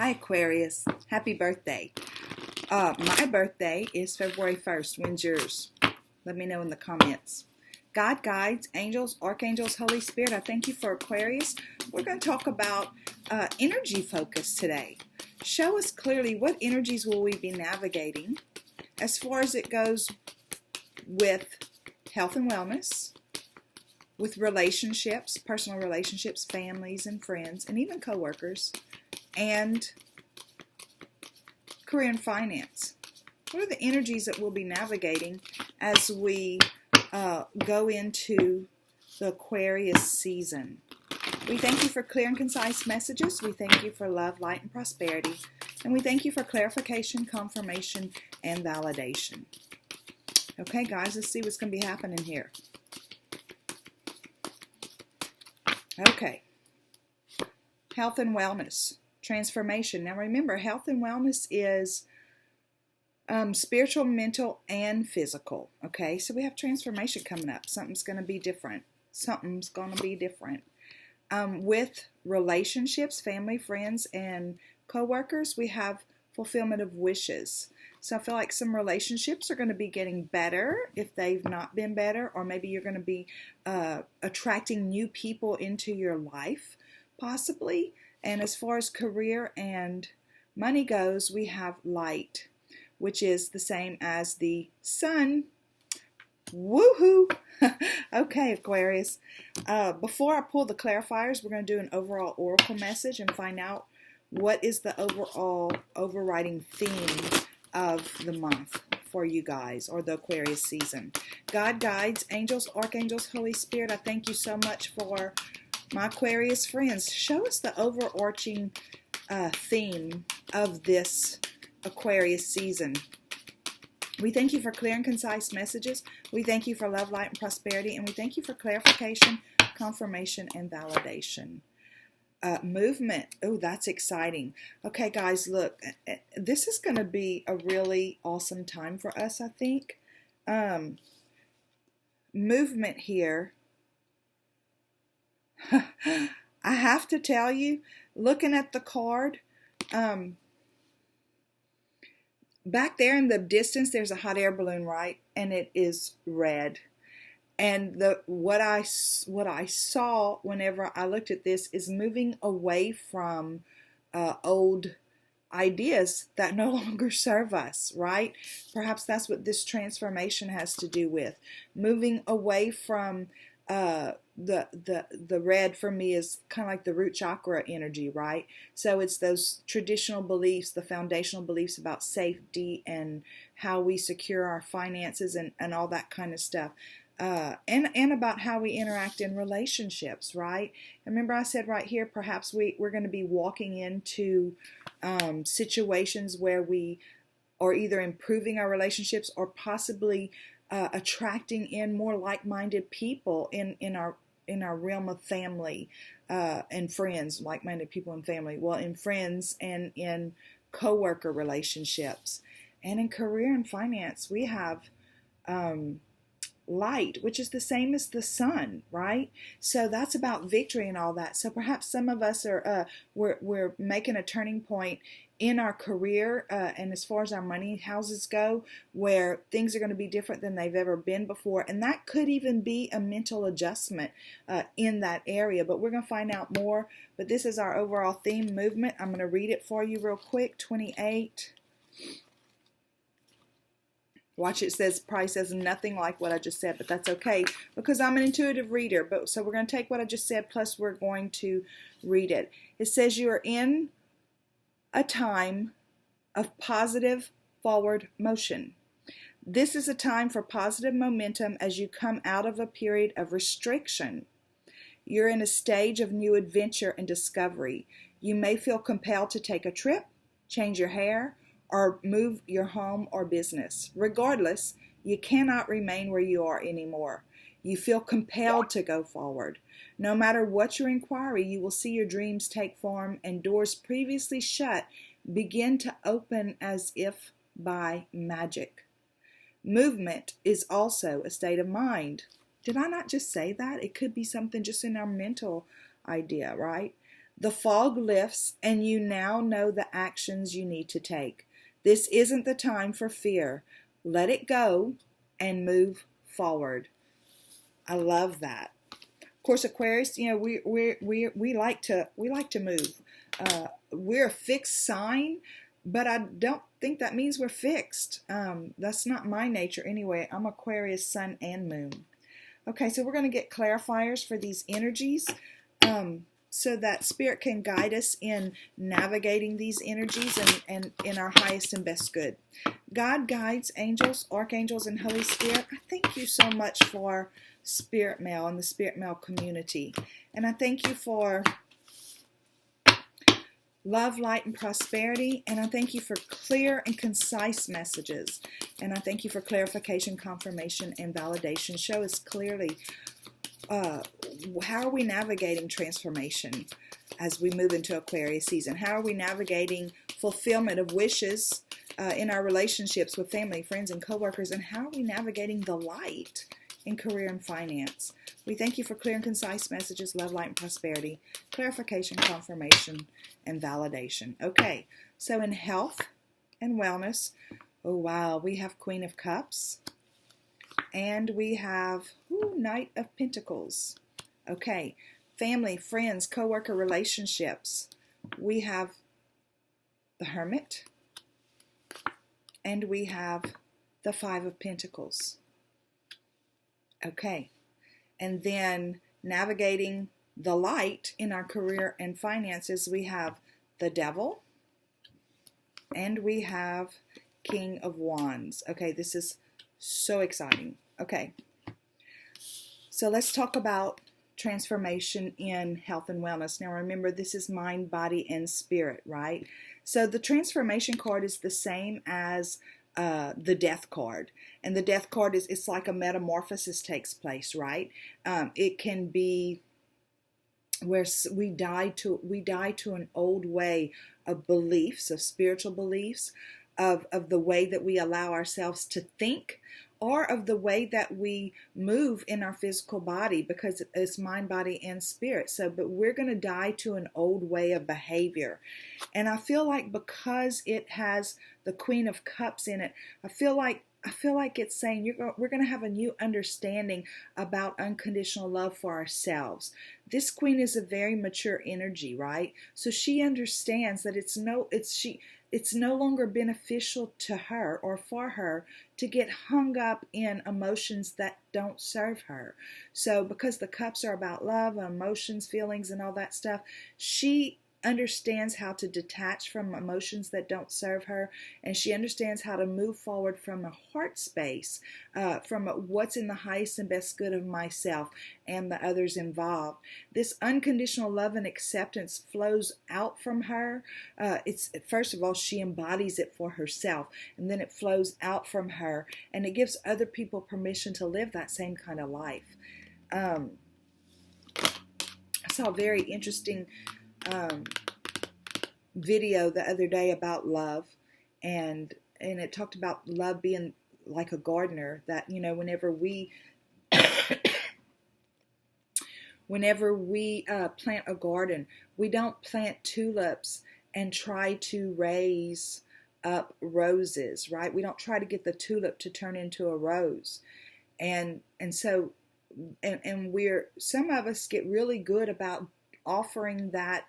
Hi Aquarius, happy birthday. My birthday is February 1st. When's yours? Let me know in the comments. God, guides, angels, archangels, Holy Spirit, I thank you for Aquarius. We're going to talk about energy focus today. Show us clearly what energies will we be navigating as far as it goes with health and wellness, with relationships, personal relationships, families and friends, and even co-workers, and career and finance. What are the energies that we'll be navigating as we go into the Aquarius season? We thank you for clear and concise messages. We thank you for love, light, and prosperity. And we thank you for clarification, confirmation, and validation. Okay, guys, let's see what's going to be happening here. Okay. Health and wellness. Transformation. Now remember, health and wellness is spiritual, mental, and physical. Okay, so we have transformation coming up. Something's going to be different. Something's going to be different. With relationships, family, friends, and co-workers, we have fulfillment of wishes. So I feel like some relationships are going to be getting better if they've not been better, or maybe you're going to be attracting new people into your life, possibly. And as far as career and money goes, we have light, which is the same as the sun. Woohoo! Okay, Aquarius. Before I pull the clarifiers, we're going to do an overall oracle message and find out what is the overall overriding theme of the month for you guys, or the Aquarius season. God, guides, angels, archangels, Holy Spirit, I thank you so much for my Aquarius friends. Show us the overarching theme of this Aquarius season. We thank you for clear and concise messages. We thank you for love, light, and prosperity. And we thank you for clarification, confirmation, and validation. Movement. Oh, that's exciting. Okay, guys, look. This is going to be a really awesome time for us, I think. Movement here. I have to tell you, looking at the card, back there in the distance, there's a hot air balloon, right? And it is red. And what I saw whenever I looked at this is moving away from old ideas that no longer serve us, right? Perhaps that's what this transformation has to do with. Moving away from the red for me is kind of like the root chakra energy, right? So it's those traditional beliefs, the foundational beliefs about safety and how we secure our finances and all that kind of stuff. And about how we interact in relationships, right? Remember I said right here, perhaps we're going to be walking into situations where we are either improving our relationships or possibly attracting in more like-minded people in our realm of family and friends, like-minded people and family. Well, in friends and in co-worker relationships, and in career and finance, we have light, which is the same as the sun, right? So that's about victory and all that. So perhaps some of us are we're making a turning point in our career and as far as our money houses go, where things are going to be different than they've ever been before, and that could even be a mental adjustment in that area, but we're going to find out more. But this is our overall theme, movement. I'm going to read it for you real quick. 28. Watch, it probably says nothing like what I just said, but that's okay because I'm an intuitive reader. But so we're going to take what I just said, plus we're going to read it. It says you are in a time of positive forward motion. This is a time for positive momentum as you come out of a period of restriction. You're in a stage of new adventure and discovery. You may feel compelled to take a trip, change your hair, or move your home or business. Regardless, you cannot remain where you are anymore. You feel compelled to go forward. No matter what your inquiry, you will see your dreams take form and doors previously shut begin to open as if by magic. Movement is also a state of mind. Did I not just say that? It could be something just in our mental idea, right? The fog lifts, and you now know the actions you need to take. This isn't the time for fear. Let it go and move forward. I love that. Of course, Aquarius, we like to move. We're a fixed sign, but I don't think that means we're fixed. That's not my nature anyway. I'm Aquarius, sun and moon. Okay, so we're going to get clarifiers for these energies, so that Spirit can guide us in navigating these energies and in our highest and best good. God, guides, angels, archangels, and Holy Spirit, I thank you so much for Spirit Mail and the Spirit Mail community. And I thank you for love, light, and prosperity. And I thank you for clear and concise messages. And I thank you for clarification, confirmation, and validation. Show us clearly how are we navigating transformation as we move into Aquarius season? How are we navigating fulfillment of wishes in our relationships with family, friends, and coworkers? And how are we navigating the light in career and finance? We thank you for clear and concise messages, love, light, and prosperity, clarification, confirmation, and validation. Okay, so in health and wellness, oh wow, we have Queen of Cups. And we have Knight of Pentacles. Okay, family, friends, coworker relationships. We have the Hermit. And we have the Five of Pentacles. Okay, and then navigating the light in our career and finances, we have the Devil. And we have King of Wands. Okay, this is so exciting. Okay, so let's talk about transformation in health and wellness. Now remember, this is mind, body, and spirit, right? So the transformation card is the same as the death card. And the death card is, it's like a metamorphosis takes place, right? It can be where we die to an old way of beliefs, of spiritual beliefs, of the way that we allow ourselves to think, or of the way that we move in our physical body, because it's mind, body, and spirit. So, but we're going to die to an old way of behavior. And I feel like because it has the Queen of Cups in it, I feel like it's saying we're going to have a new understanding about unconditional love for ourselves. This Queen is a very mature energy, right? So she understands that it's no longer beneficial to her or for her to get hung up in emotions that don't serve her. So because the cups are about love, emotions, feelings, and all that stuff, she understands how to detach from emotions that don't serve her, and she understands how to move forward from a heart space, from what's in the highest and best good of myself and the others involved. This unconditional love and acceptance flows out from her. It's first of all, she embodies it for herself, and then it flows out from her, and it gives other people permission to live that same kind of life. I saw a very interesting video the other day about love, and it talked about love being like a gardener, that whenever we plant a garden, we don't plant tulips and try to raise up roses, right? We don't try to get the tulip to turn into a rose. And so some of us get really good about offering that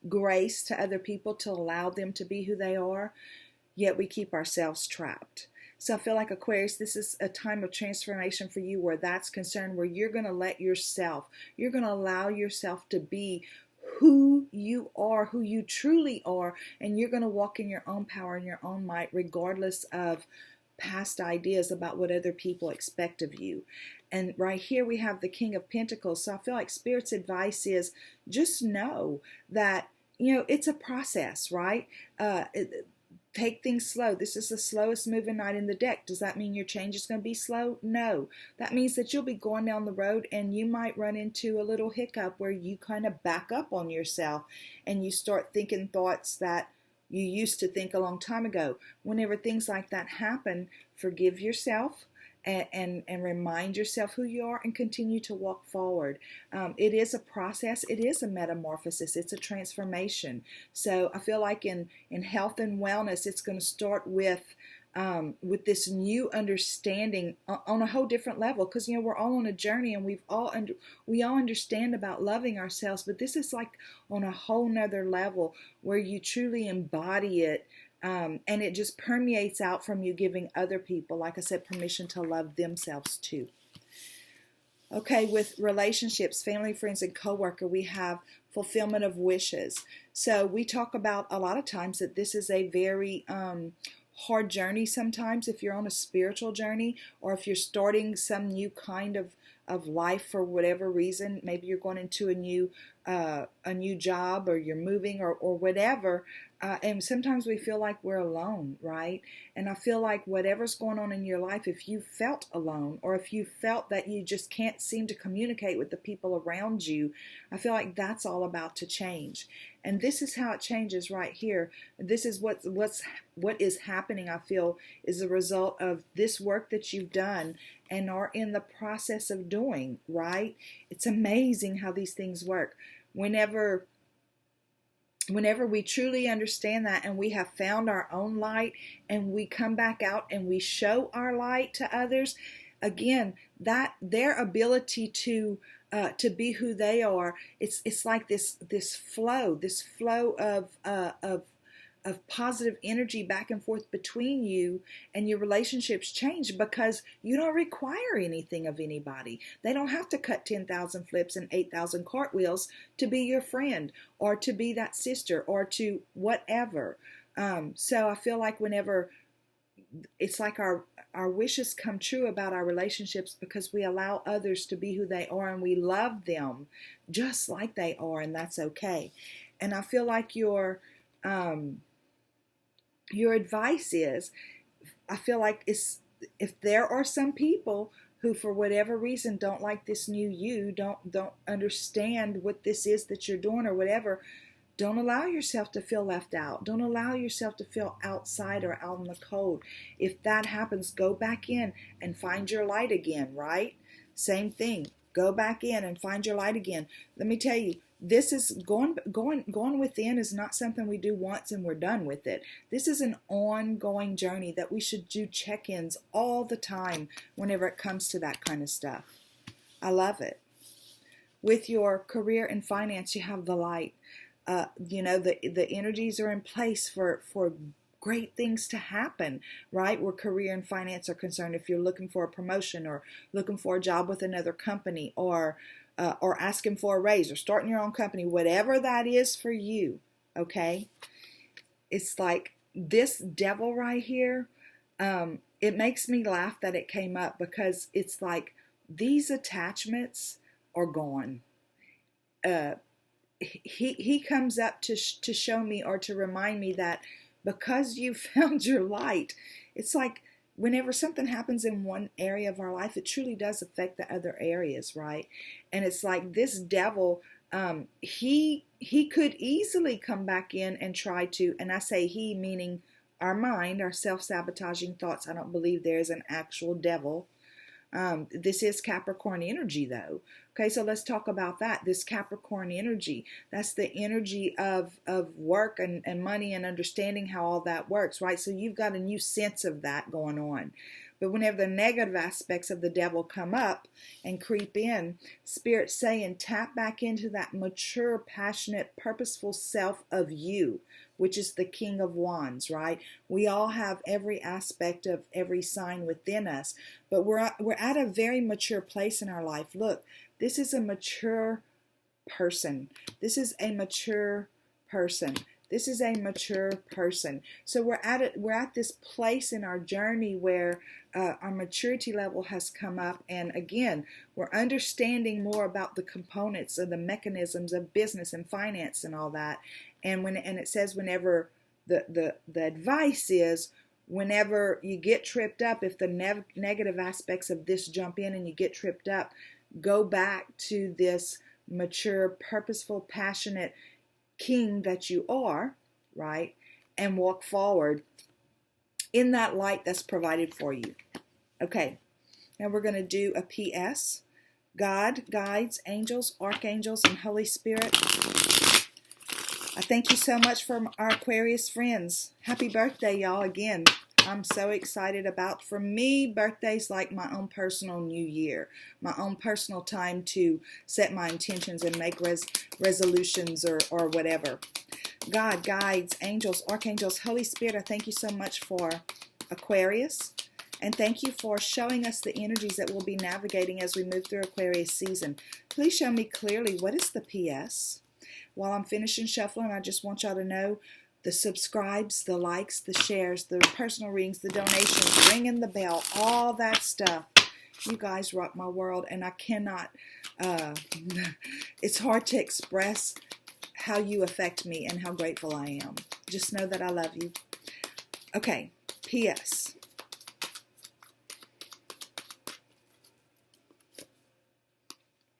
grace to other people to allow them to be who they are, yet we keep ourselves trapped. So I feel like, Aquarius, this is a time of transformation for you where that's concerned, where you're going to allow yourself to be who you are, who you truly are, and you're going to walk in your own power and your own might, regardless of past ideas about what other people expect of you. And right here we have the King of Pentacles. So I feel like Spirit's advice is just know that, it's a process, right? Take things slow. This is the slowest moving knight in the deck. Does that mean your change is going to be slow? No. That means that you'll be going down the road and you might run into a little hiccup where you kind of back up on yourself and you start thinking thoughts that you used to think a long time ago. Whenever things like that happen, forgive yourself and remind yourself who you are and continue to walk forward. It is a process. It is a metamorphosis. It's a transformation. So I feel like in health and wellness, it's going to start with this new understanding on a whole different level, because we're all on a journey, and we all understand about loving ourselves, but this is like on a whole nother level where you truly embody it, and it just permeates out from you, giving other people, like I said, permission to love themselves too. Okay, with relationships, family, friends, and coworker, we have fulfillment of wishes. So we talk about a lot of times that this is a very hard journey sometimes if you're on a spiritual journey, or if you're starting some new kind of life for whatever reason. Maybe you're going into a new job, or you're moving, or whatever. And sometimes we feel like we're alone, right? And I feel like whatever's going on in your life, if you felt alone, or if you felt that you just can't seem to communicate with the people around you, I feel like that's all about to change. And this is how it changes right here. This is what is happening, I feel, is a result of this work that you've done and are in the process of doing, right? It's amazing how these things work. Whenever we truly understand that, and we have found our own light, and we come back out and we show our light to others, again, that their ability to be who they are, it's like this flow of positive energy back and forth between you, and your relationships change because you don't require anything of anybody. They don't have to cut 10,000 flips and 8,000 cartwheels to be your friend, or to be that sister, or to whatever. So I feel like whenever it's like our wishes come true about our relationships, because we allow others to be who they are, and we love them just like they are, and that's okay. And I feel like your advice is, I feel like if there are some people who for whatever reason don't like this new you, don't understand what this is that you're doing or whatever, don't allow yourself to feel left out. Don't allow yourself to feel outside or out in the cold. If that happens, go back in and find your light again, right? Same thing. Go back in and find your light again. Let me tell you, this is going within is not something we do once and we're done with it. This is an ongoing journey that we should do check-ins all the time whenever it comes to that kind of stuff. I love it. With your career and finance, you have the light. The energies are in place for great things to happen, right? Where career and finance are concerned. If you're looking for a promotion, or looking for a job with another company, or asking for a raise, or starting your own company, whatever that is for you, okay? It's like this devil right here, it makes me laugh that it came up, because it's like these attachments are gone. He comes up to show me, or to remind me that because you found your light, it's like whenever something happens in one area of our life, it truly does affect the other areas, right? And it's like this devil, he could easily come back in and try to, and I say he meaning our mind, our self-sabotaging thoughts. I don't believe there is an actual devil. This is Capricorn energy though. Okay, so let's talk about that. This Capricorn energy, that's the energy of work and money and understanding how all that works, right? So you've got a new sense of that going on. But whenever the negative aspects of the devil come up and creep in, Spirit's saying tap back into that mature, passionate, purposeful self of you, which is the King of Wands, right? We all have every aspect of every sign within us, but we're at a very mature place in our life. Look, this is a mature person. This is a mature person. This is a mature person. So we're at this place in our journey where our maturity level has come up, and again, we're understanding more about the components of the mechanisms of business and finance and all that. And it says whenever the advice is, whenever you get tripped up, if the negative aspects of this jump in and you get tripped up, go back to this mature, purposeful, passionate king that you are, right? And walk forward in that light that's provided for you. Okay. Now we're going to do a PS. God, guides, angels, archangels, and Holy Spirit, I thank you so much for our Aquarius friends. Happy birthday, y'all, again. I'm so excited about, for me, birthday's like my own personal new year, my own personal time to set my intentions and make resolutions or whatever. God, guides, angels, archangels, Holy Spirit, I thank you so much for Aquarius. And thank you for showing us the energies that we'll be navigating as we move through Aquarius season. Please show me clearly, what is the PS? While I'm finishing shuffling, I just want y'all to know the subscribes, the likes, the shares, the personal readings, the donations, ringing the bell, all that stuff. You guys rock my world, and I cannot, it's hard to express how you affect me and how grateful I am. Just know that I love you. Okay, PS.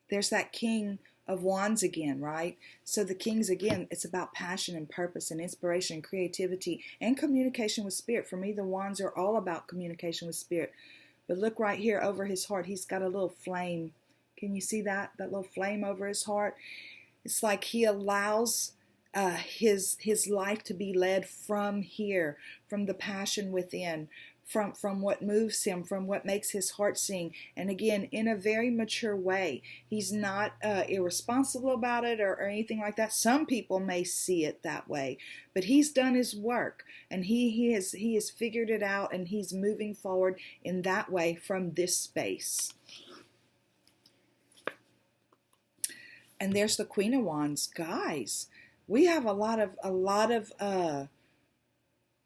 There's that King of Wands again, right? So the Kings, again, it's about passion and purpose and inspiration, creativity, and communication with Spirit. For me, the Wands are all about communication with Spirit. But look right here over his heart. He's got a little flame. Can you see that? That little flame over his heart? It's like he allows his life to be led from here, from the passion within, from what moves him, from what makes his heart sing. And again, in a very mature way. He's not irresponsible about it or anything like that. Some people may see it that way, but he's done his work, and he has figured it out, and he's moving forward in that way from this space. And there's the Queen of Wands. Guys, we have a lot of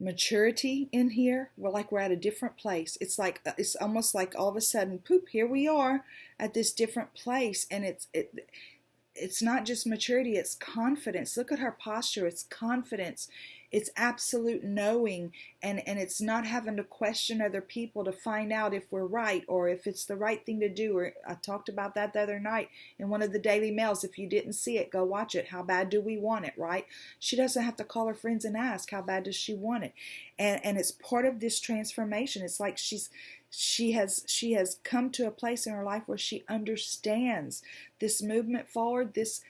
maturity in here. We're at a different place. It's like, it's almost like all of a sudden, poop, here we are at this different place. And it's not just maturity, it's confidence. Look at her posture. It's confidence. It's absolute knowing, and it's not having to question other people to find out if we're right or if it's the right thing to do. Or I talked about that the other night in one of the Daily Mails. If you didn't see it, go watch it. How bad do we want it, right? She doesn't have to call her friends and ask how bad does she want it. And it's part of this transformation. It's like she has come to a place in her life where she understands this movement forward, this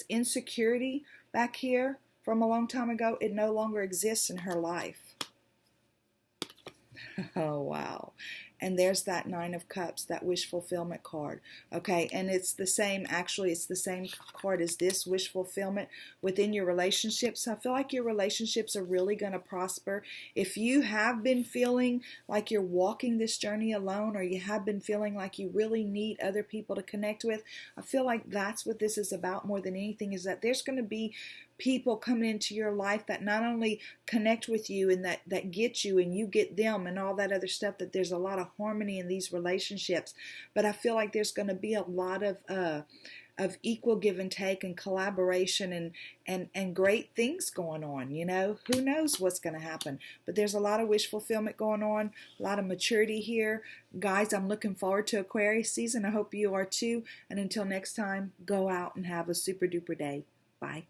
insecurity back here from a long time ago. It no longer exists in her life. Oh, wow. And there's that Nine of Cups, that wish fulfillment card. Okay, and it's the same, actually, it's the same card as this, wish fulfillment within your relationships. So I feel like your relationships are really going to prosper. If you have been feeling like you're walking this journey alone, or you have been feeling like you really need other people to connect with, I feel like that's what this is about more than anything, is that there's going to be people coming into your life that not only connect with you and that get you and you get them and all that other stuff, that there's a lot of harmony in these relationships. But I feel like there's going to be a lot of equal give and take and collaboration and great things going on. You know, who knows what's going to happen, but there's a lot of wish fulfillment going on, a lot of maturity here. Guys, I'm looking forward to Aquarius season. I hope you are too. And until next time, go out and have a super duper day. Bye.